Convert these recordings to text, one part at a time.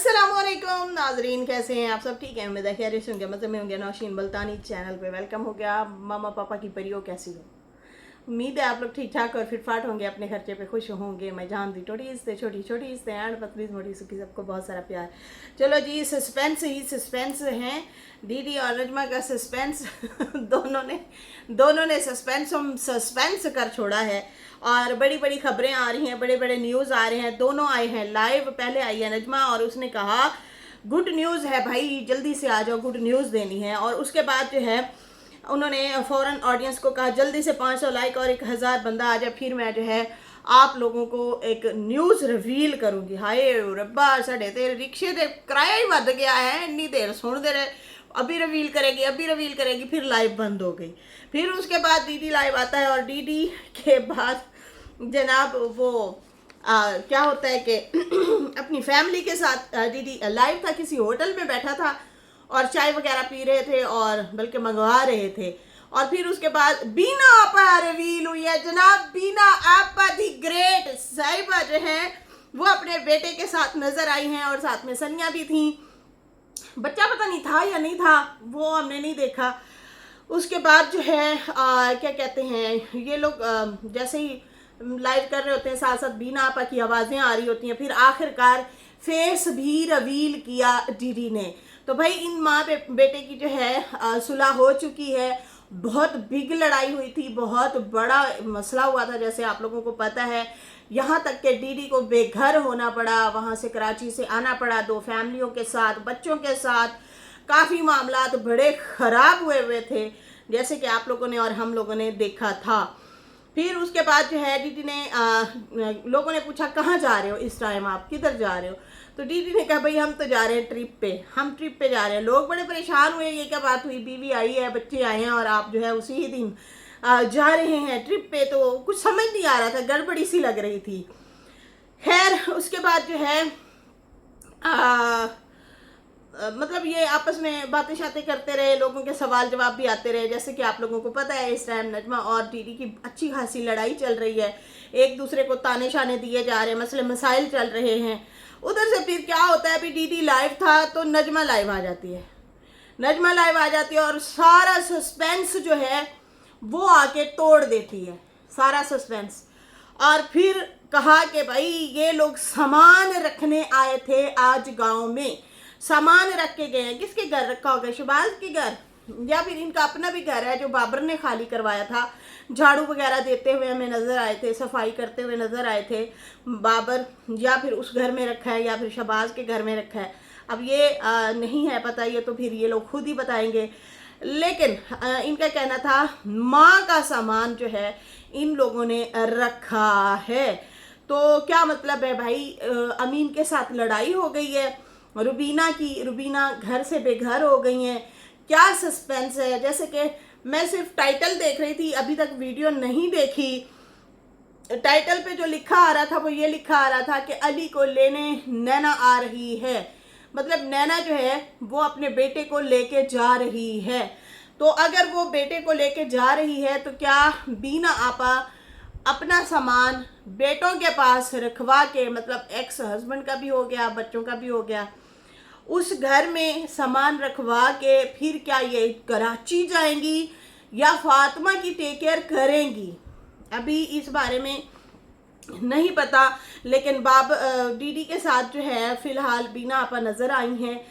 अस्सलामुअलैकुम नाजरीन, कैसे हैं आप सब? ठीक है, उम्मीद है खैरियत से होंगे, मज़े में होंगे। नौशीन बल्तानी चैनल पे वेलकम हो गया। मामा पापा की परियों कैसी हो? उम्मीद है आप लोग ठीक ठाक और फिटफाट होंगे, अपने खर्चे पे खुश होंगे। मैं जानती छोटी से छोटी छोटी से एंड पतली मोटी सुखी, सबको बहुत सारा प्यार। चलो जी, सस्पेंस ही सस्पेंस हैं। दीदी और नजमा का सस्पेंस दोनों ने सस्पेंस कर छोड़ा है और बड़ी बड़ी खबरें आ रही हैं, बड़े बड़े न्यूज़ आ रहे हैं। दोनों आए हैं लाइव। पहले आई है नजमा और उसने कहा गुड न्यूज़ है भाई, जल्दी से आ जाओ, गुड न्यूज़ देनी है। और उसके बाद जो है उन्होंने फ़ौरन ऑडियंस को कहा जल्दी से 500 लाइक और 1000 बंदा आ जाए, फिर मैं जो है आप लोगों को एक न्यूज़ रिवील करूंगी। हाय रब्बा, साढ़े तेरे रिक्शे दे किराया ही बढ़ गया है, इन्नी देर सुन दे रहे, अभी रिवील करेगी, फिर लाइव बंद हो गई। फिर उसके बाद दीदी लाइव आता है और दीदी के बाद जनाब वो क्या होता है कि अपनी फैमिली के साथ दीदी लाइव था, किसी होटल में बैठा था और चाय वगैरह पी रहे थे और बल्कि मंगवा रहे थे। और फिर उसके बाद बीना आपा रिवील हुई है जनाब। बीना आपा दी ग्रेट साहिबा जो है वो अपने बेटे के साथ नजर आई हैं और साथ में सनिया भी थी। बच्चा पता नहीं था या नहीं था, वो हमने नहीं देखा। उसके बाद जो है क्या कहते हैं, ये लोग जैसे ही लाइव कर रहे होते हैं साथ साथ बीना आपा की आवाज़ें आ रही होती हैं। फिर आखिरकार फेस भी रिवील किया दीदी ने। तो भाई इन माँ बेटे की जो है सुलह हो चुकी है। बहुत बिग लड़ाई हुई थी, बहुत बड़ा मसला हुआ था, जैसे आप लोगों को पता है। यहाँ तक कि दीदी को बेघर होना पड़ा, वहाँ से कराची से आना पड़ा, 2 फैमिलियों के साथ, बच्चों के साथ। काफ़ी मामलात बड़े ख़राब हुए थे, जैसे कि आप लोगों ने और हम लोगों ने देखा था। फिर उसके बाद जो है दीदी ने लोगों ने पूछा कहाँ जा रहे हो इस टाइम, आप किधर जा रहे हो? तो दीदी ने कहा भाई हम तो जा रहे हैं ट्रिप पे, हम ट्रिप पे जा रहे हैं। लोग बड़े परेशान हुए, ये क्या बात हुई, बीवी आई है, बच्चे आए हैं और आप जो है उसी ही दिन जा रहे हैं ट्रिप पे? तो कुछ समझ नहीं आ रहा था, गड़बड़ी सी लग रही थी। खैर उसके बाद जो है मतलब ये आपस में बातें शातें करते रहे, लोगों के सवाल जवाब भी आते रहे। जैसे कि आप लोगों को पता है इस टाइम नजमा और दीदी की अच्छी खासी लड़ाई चल रही है, एक दूसरे को ताने शाने दिए जा रहे हैं, मसले मसाइल चल रहे हैं। उधर से फिर क्या होता है, अभी दीदी लाइव था तो नजमा लाइव आ जाती है और सारा सस्पेंस जो है वो आके तोड़ देती है, सारा सस्पेंस। और फिर कहा कि भाई ये लोग सामान रखने आए थे आज गांव में, सामान रख के गए हैं। किसके घर रखा होगा? शहबाज के घर, या फिर इनका अपना भी घर है जो बाबर ने खाली करवाया था। झाड़ू वगैरह देते हुए हमें नज़र आए थे, सफाई करते हुए नज़र आए थे बाबर, या फिर उस घर में रखा है या फिर शहबाज के घर में रखा है। अब ये नहीं है पता, ये तो फिर ये लोग खुद ही बताएंगे। लेकिन इनका कहना था माँ का सामान जो है इन लोगों ने रखा है। तो क्या मतलब है भाई, अमीन के साथ लड़ाई हो गई है, रुबीना घर से बेघर हो गई हैं। क्या सस्पेंस है? जैसे कि मैं सिर्फ टाइटल देख रही थी, अभी तक वीडियो नहीं देखी। टाइटल पे जो लिखा आ रहा था वो ये लिखा आ रहा था कि अली को लेने नैना आ रही है। मतलब नैना जो है वो अपने बेटे को लेके जा रही है। तो अगर वो बेटे को लेके जा रही है तो क्या बीना आपा अपना सामान बेटों के पास रखवा के, मतलब एक्स हस्बैंड का भी हो गया, बच्चों का भी हो गया, उस घर में सामान रखवा के फिर क्या ये कराची जाएंगी या फातिमा की टेक केयर करेंगी? अभी इस बारे में नहीं पता। लेकिन दीदी के साथ जो है फिलहाल बीना आपा नज़र आई हैं।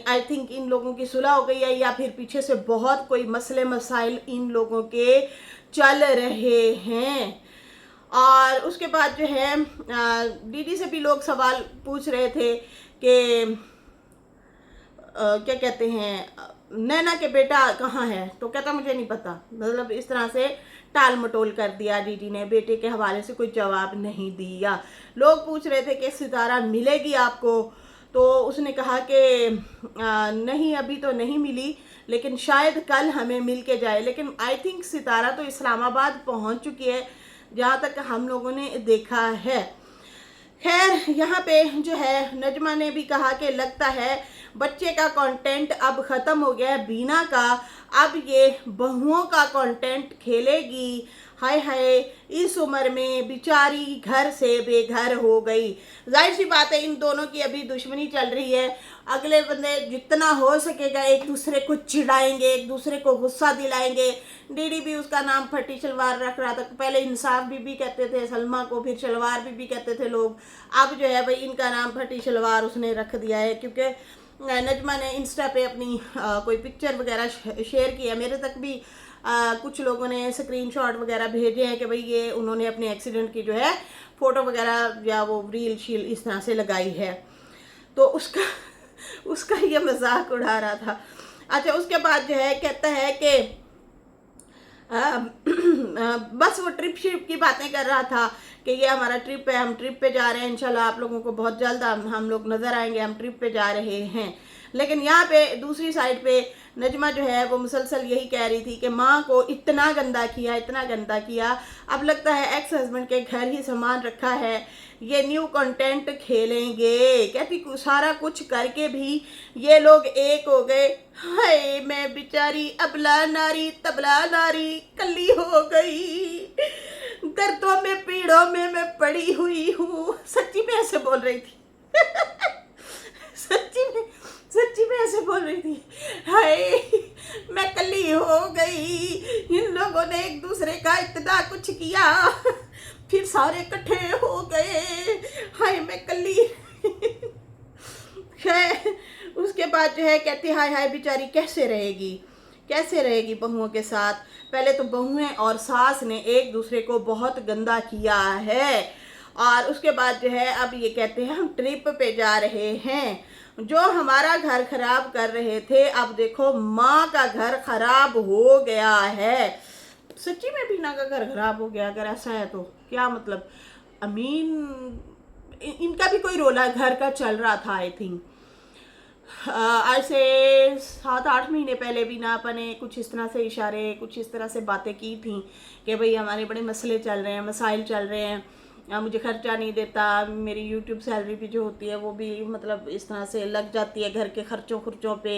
आई थिंक इन लोगों की सुलह हो गई है या फिर पीछे से बहुत कोई मसले मसाइल इन लोगों के चल रहे हैं। और उसके बाद जो है दीदी से भी लोग सवाल पूछ रहे थे कि क्या कहते हैं, नैना के बेटा कहाँ है? तो कहता मुझे नहीं पता। मतलब इस तरह से टाल मटोल कर दिया दीदी ने, बेटे के हवाले से कोई जवाब नहीं दिया। लोग पूछ रहे थे कि सितारा मिलेगी आपको? तो उसने कहा कि नहीं अभी तो नहीं मिली, लेकिन शायद कल हमें मिल के जाए। लेकिन आई थिंक सितारा तो इस्लामाबाद पहुंच चुकी है जहाँ तक हम लोगों ने देखा है। खैर यहाँ पे जो है नजमा ने भी कहा कि लगता है बच्चे का कंटेंट अब ख़त्म हो गया है बीना का, अब ये बहुओं का कंटेंट खेलेगी हाय हाय इस उम्र में बेचारी घर से बेघर हो गई। जाहिर सी बात है इन दोनों की अभी दुश्मनी चल रही है। अगले बंदे जितना हो सकेगा एक दूसरे को चिढ़ाएंगे, एक दूसरे को गुस्सा दिलाएंगे। डीडी भी उसका नाम फटी शलवार रख रहा था, पहले इंसाफ बीबी कहते थे सलमा को, फिर शलवार बीबी कहते थे लोग। अब जो है भाई इनका नाम फटी शलवार उसने रख दिया है, क्योंकि नजमा ने इंस्टा पे अपनी कोई पिक्चर वगैरह शेयर किया। मेरे तक भी कुछ लोगों ने स्क्रीनशॉट वगैरह भेजे हैं कि भाई ये उन्होंने अपने एक्सीडेंट की जो है फ़ोटो वगैरह या वो रील शील इस तरह से लगाई है। तो उसका उसका ये मजाक उड़ा रहा था। अच्छा, उसके बाद जो है कहता है कि बस वो ट्रिप शिप की बातें कर रहा था कि ये हमारा ट्रिप है, हम ट्रिप पे जा रहे हैं, इंशाल्लाह आप लोगों को बहुत जल्द हम लोग नज़र आएंगे, हम ट्रिप पे जा रहे हैं। लेकिन यहाँ पे दूसरी साइड पे नजमा जो है वो मुसलसल यही कह रही थी कि माँ को इतना गंदा किया, इतना गंदा किया, अब लगता है एक्स हस्बैंड के घर ही सामान रखा है, ये न्यू कंटेंट खेलेंगे। कहती सारा कुछ करके भी ये लोग एक हो गए। हाय मैं बेचारी अबला नारी तबला नारी कली हो गई, दर्दों में पीड़ों में मैं पड़ी हुई हूँ। सच्ची में ऐसे बोल रही थी सच्ची में ऐसे बोल रही थी। हाय मैं कली हो गई, इन लोगों ने एक दूसरे का इतना कुछ किया, फिर सारे इकट्ठे हो गए, हाय मैं कली है। उसके बाद जो है कहती हाय हाय बेचारी कैसे रहेगी बहुओं के साथ। पहले तो बहुएं और सास ने एक दूसरे को बहुत गंदा किया है, और उसके बाद जो है अब ये कहते हैं हम ट्रिप पे जा रहे हैं, जो हमारा घर खराब कर रहे थे अब देखो माँ का घर खराब हो गया है। सच्ची में बीना का घर खराब हो गया? अगर ऐसा है तो क्या मतलब, अमीन इनका भी कोई रोला घर का चल रहा था आई थिंक। आज से 7-8 महीने पहले भी ना अपने कुछ इस तरह से इशारे, कुछ इस तरह से बातें की थी कि भाई हमारे बड़े मसले चल रहे हैं, मसाइल चल रहे हैं, मुझे खर्चा नहीं देता, मेरी यूट्यूब सैलरी भी जो होती है वो भी मतलब इस तरह से लग जाती है घर के खर्चों पे,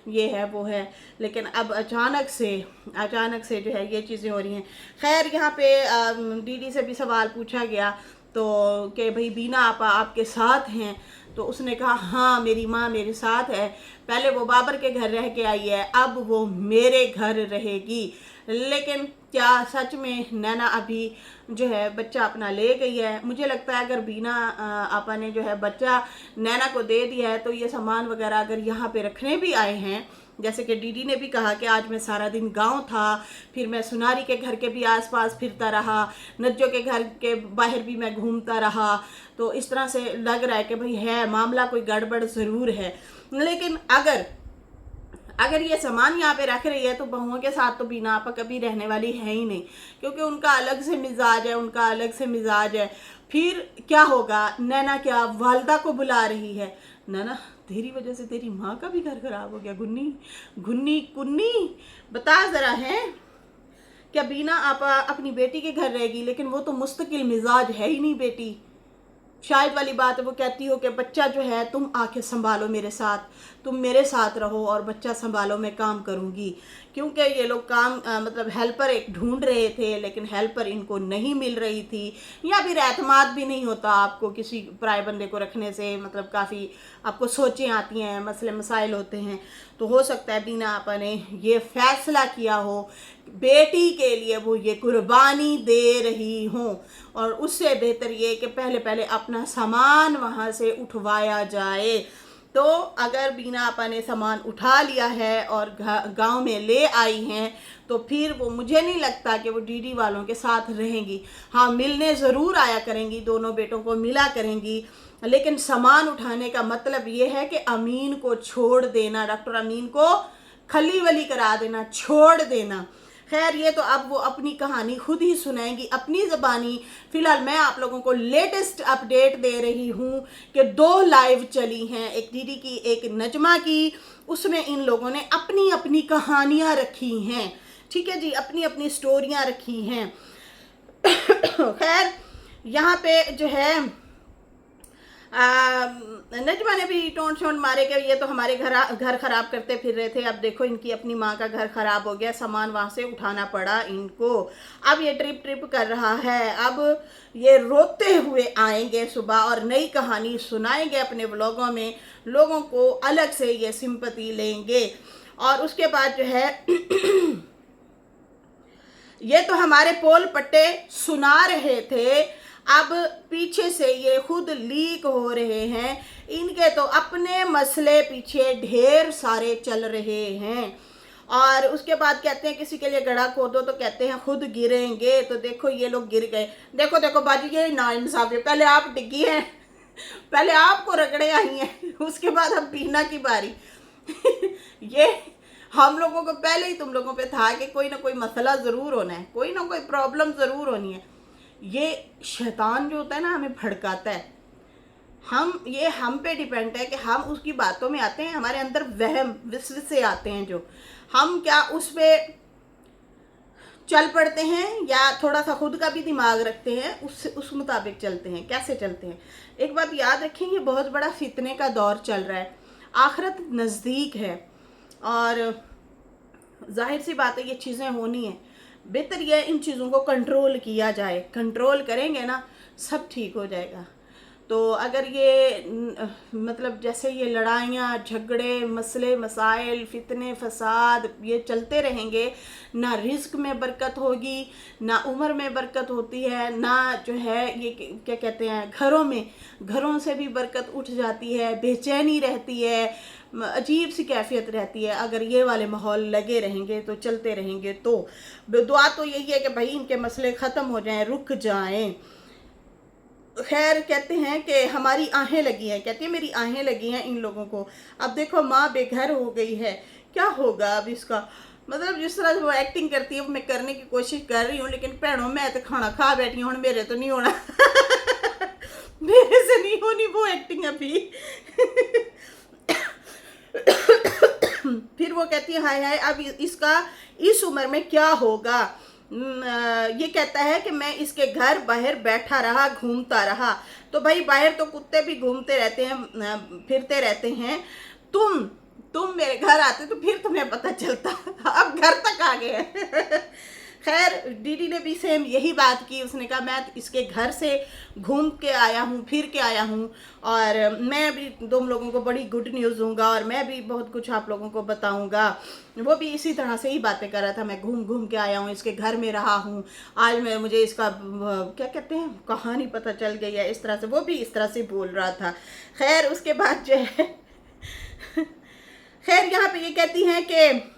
ये है वो है। लेकिन अब अचानक से जो है ये चीज़ें हो रही हैं। खैर यहाँ पे डीडी से भी सवाल पूछा गया तो कि भाई बीना आपा आपके साथ हैं, तो उसने कहा हाँ मेरी माँ मेरे साथ है, पहले वो बाबर के घर रह के आई है, अब वो मेरे घर रहेगी। लेकिन क्या सच में नैना अभी जो है बच्चा अपना ले गई है? मुझे लगता है अगर बीना आपा ने जो है बच्चा नैना को दे दिया है तो ये सामान वगैरह अगर यहाँ पे रखने भी आए हैं, जैसे कि डीडी ने भी कहा कि आज मैं सारा दिन गांव था, फिर मैं सुनारी के घर के भी आसपास फिरता रहा, नज्जो के घर के बाहर भी मैं घूमता रहा, तो इस तरह से लग रहा है कि भाई है मामला कोई गड़बड़ ज़रूर है। लेकिन अगर ये सामान यहाँ पे रख रही है तो बहुओं के साथ तो बीना आपा कभी रहने वाली है ही नहीं, क्योंकि उनका अलग से मिजाज है, फिर क्या होगा? नैना क्या वालदा को बुला रही है, नैना तेरी वजह से तेरी माँ का भी घर खराब हो गया, गुन्नी कुन्नी बता जरा है क्या बीना आपा अपनी बेटी के घर रहेगी? लेकिन वो तो मुस्तकिल मिजाज है ही नहीं बेटी। शायद वाली बात है वो कहती हो कि बच्चा जो है तुम आके संभालो मेरे साथ, तुम मेरे साथ रहो और बच्चा संभालो, मैं काम करूँगी। क्योंकि ये लोग काम मतलब हेल्पर एक ढूंढ रहे थे, लेकिन हेल्पर इनको नहीं मिल रही थी, या फिर एतमाद भी नहीं होता आपको किसी पराए बंदे को रखने से, मतलब काफ़ी आपको सोचें आती हैं, मसले मसाइल होते हैं। तो हो सकता है बीना आपा ने ये फैसला किया हो बेटी के लिए वो ये कुर्बानी दे रही हों, और उससे बेहतर ये कि पहले अपना सामान वहाँ से उठवाया जाए। तो अगर बीना आपा ने सामान उठा लिया है और गांव में ले आई हैं तो फिर वो मुझे नहीं लगता कि वो डीडी वालों के साथ रहेंगी। हाँ मिलने ज़रूर आया करेंगी, दोनों बेटों को मिला करेंगी, लेकिन सामान उठाने का मतलब ये है कि अमीन को छोड़ देना, डॉक्टर अमीन को खली वली करा देना, छोड़ देना। खैर ये तो अब वो अपनी कहानी खुद ही सुनाएंगी अपनी ज़बानी। फिलहाल मैं आप लोगों को लेटेस्ट अपडेट दे रही हूँ कि 2 लाइव चली हैं, एक दीदी की एक नजमा की, उसमें इन लोगों ने अपनी अपनी कहानियाँ रखी हैं, ठीक है जी, अपनी अपनी स्टोरियाँ रखी हैं। खैर यहाँ पे जो है नजमा ने भी टोन शोन मारे कि ये तो हमारे घर खराब करते फिर रहे थे, अब देखो इनकी अपनी माँ का घर खराब हो गया, सामान वहाँ से उठाना पड़ा इनको, अब ये ट्रिप कर रहा है, अब ये रोते हुए आएंगे सुबह और नई कहानी सुनाएंगे अपने व्लॉगों में, लोगों को अलग से ये सिंपैथी लेंगे। और उसके बाद जो है ये तो हमारे पोल पट्टे सुना रहे थे, अब पीछे से ये खुद लीक हो रहे हैं, इनके तो अपने मसले पीछे ढेर सारे चल रहे हैं। और उसके बाद कहते हैं किसी के लिए गड्ढा खोदो तो कहते हैं खुद गिरेंगे, तो देखो ये लोग गिर गए, देखो देखो बाजी ये नाइंसाफी, पहले आप डिग्गी हैं, पहले आपको रगड़े आई हैं, उसके बाद अब बीना की बारी ये हम लोगों को पहले ही तुम लोगों पे था कि कोई ना कोई मसला ज़रूर होना है, कोई ना कोई प्रॉब्लम ज़रूर होनी है। ये शैतान जो होता है ना हमें भड़काता है, हम पे डिपेंड है कि हम उसकी बातों में आते हैं, हमारे अंदर वहम विश्वास से आते हैं, जो हम क्या उस पर चल पड़ते हैं या थोड़ा सा खुद का भी दिमाग रखते हैं, उस मुताबिक चलते हैं, कैसे चलते हैं। एक बात याद रखें, ये बहुत बड़ा फितने का दौर चल रहा है, आखिरत नज़दीक है और जाहिर सी बात है ये चीज़ें होनी है, बेहतर ये इन चीज़ों को कंट्रोल किया जाए, कंट्रोल करेंगे ना सब ठीक हो जाएगा। तो अगर ये मतलब जैसे ये लड़ाइयाँ झगड़े मसले मसाइल फितने फसाद ये चलते रहेंगे, ना रिस्क में बरकत होगी, ना उम्र में बरकत होती है, ना जो है ये क्या कहते हैं घरों से भी बरकत उठ जाती है, बेचैनी रहती है, अजीब सी कैफियत रहती है। अगर ये वाले माहौल लगे रहेंगे तो चलते रहेंगे, तो दुआ तो यही है कि भाई इनके मसले ख़त्म हो जाएं, रुक जाएं। खैर कहते हैं कि हमारी आहें लगी हैं, कहती है मेरी आहें लगी हैं इन लोगों को। अब देखो माँ बेघर हो गई है, क्या होगा अब इसका, मतलब जिस तरह से वो एक्टिंग करती है वो मैं करने की कोशिश कर रही हूँ, लेकिन भैनों मैं तो खाना खा बैठी हूँ, मेरे तो नहीं होना मेरे से नहीं होनी वो एक्टिंग अभी फिर वो कहती है हाय हाय अब इसका इस उम्र में क्या होगा। ये कहता है कि मैं इसके घर बाहर बैठा रहा, घूमता रहा, तो भाई बाहर तो कुत्ते भी घूमते रहते हैं, फिरते रहते हैं, तुम मेरे घर आते तो फिर तुम्हें पता चलता, अब घर तक आ गए खैर दीदी ने भी सेम यही बात की, उसने कहा मैं इसके घर से घूम के आया हूँ, फिर के आया हूँ, और मैं भी तुम लोगों को बड़ी गुड न्यूज़ दूंगा और मैं भी बहुत कुछ आप लोगों को बताऊंगा। वो भी इसी तरह से ही बातें कर रहा था, मैं घूम के आया हूँ, इसके घर में रहा हूँ, आज मुझे इसका क्या कहते हैं कहानी पता चल गई है, इस तरह से वो भी इस तरह से बोल रहा था। खैर उसके बाद जो है खैर यहाँ पे ये कहती हैं कि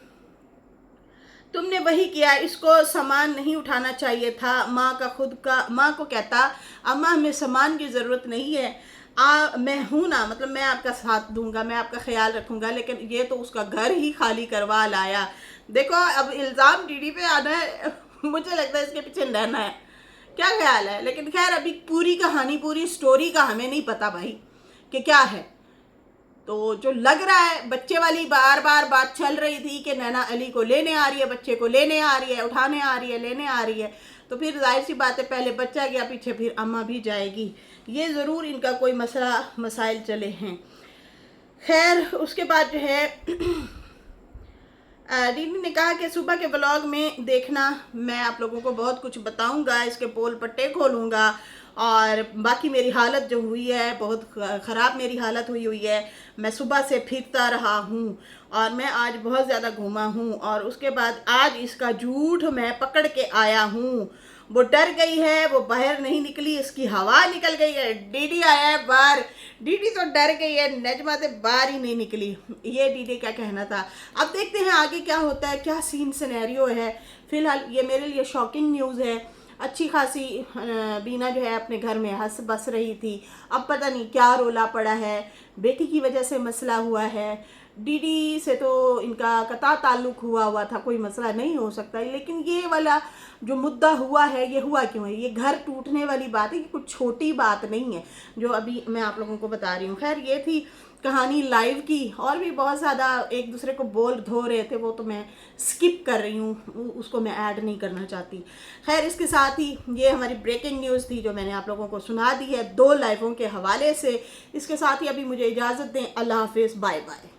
तुमने वही किया, इसको सामान नहीं उठाना चाहिए था। माँ को कहता अम्मा हमें सामान की ज़रूरत नहीं है, मैं हूँ ना, मतलब मैं आपका साथ दूंगा, मैं आपका ख्याल रखूंगा, लेकिन ये तो उसका घर ही खाली करवा लाया। देखो अब इल्ज़ाम डीडी पे आना है मुझे लगता है इसके पीछे रहना है, क्या ख्याल है। लेकिन खैर अभी पूरी कहानी पूरी स्टोरी का हमें नहीं पता भाई कि क्या है। तो जो लग रहा है बच्चे वाली बार बात चल रही थी कि नैना अली को लेने आ रही है, बच्चे को लेने आ रही है, उठाने आ रही है, लेने आ रही है, तो फिर जाहिर सी बात है पहले बच्चा गया पीछे फिर अम्मा भी जाएगी, ये ज़रूर इनका कोई मसला मसाइल चले हैं। खैर उसके बाद जो है दीदी ने कहा कि सुबह के व्लॉग में देखना, मैं आप लोगों को बहुत कुछ बताऊंगा, इसके पोल पट्टे खोलूंगा, और बाकी मेरी हालत जो हुई है बहुत ख़राब मेरी हालत हुई है। मैं सुबह से फिरता रहा हूँ और मैं आज बहुत ज़्यादा घूमा हूँ, और उसके बाद आज इसका झूठ मैं पकड़ के आया हूँ। वो डर गई है, वो बाहर नहीं निकली, इसकी हवा निकल गई है। डीडी आया है बाहर, डीडी तो डर गई है, नजमा तो बाहर ही नहीं निकली। ये डीडी का कहना था। अब देखते हैं आगे क्या होता है, क्या सीन सिनेरियो है। फिलहाल ये मेरे लिए शॉकिंग न्यूज़ है। अच्छी खासी बीना जो है अपने घर में हंस बस रही थी, अब पता नहीं क्या रोला पड़ा है, बेटी की वजह से मसला हुआ है, डीडी से तो इनका कता ताल्लुक हुआ था, कोई मसला नहीं हो सकता, लेकिन ये वाला जो मुद्दा हुआ है ये हुआ क्यों है? ये घर टूटने वाली बात है, ये कुछ छोटी बात नहीं है जो अभी मैं आप लोगों को बता रही हूँ। खैर ये थी कहानी लाइव की, और भी बहुत ज़्यादा एक दूसरे को बोल धो रहे थे, वो तो मैं स्किप कर रही हूँ, उसको मैं ऐड नहीं करना चाहती। खैर इसके साथ ही ये हमारी ब्रेकिंग न्यूज़ थी जो मैंने आप लोगों को सुना दी है 2 लाइवों के हवाले से। इसके साथ ही अभी मुझे इजाज़त दें, अल्लाह हाफिज़, बाय बाय।